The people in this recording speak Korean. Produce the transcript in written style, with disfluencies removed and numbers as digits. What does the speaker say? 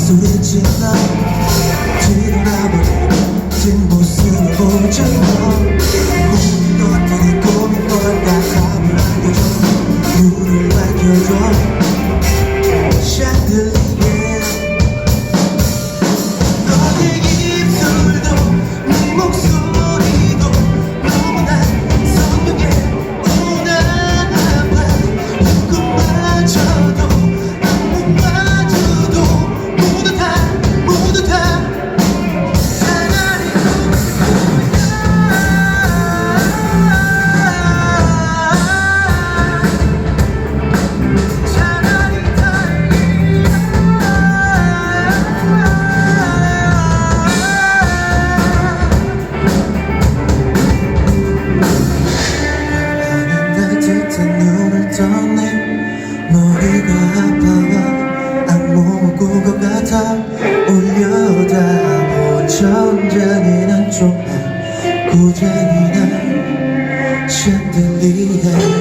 소리친 너 뒤돌아버린 뒷모습을 보지 너 모든 것들이 꿈인 걸까 답을 알려줘 눈을 밝혀줘 샹들리에 너의 입술도 네 목소리도 너무나 선명해 우나나봐 꿈마저도 악몽마저도 모두 다 차라리 눈을 떠내 머리가 아파와 악몽을 꾼 것 같아 올려다본 천장에 난 좁아 고쟁이 난 샹들리에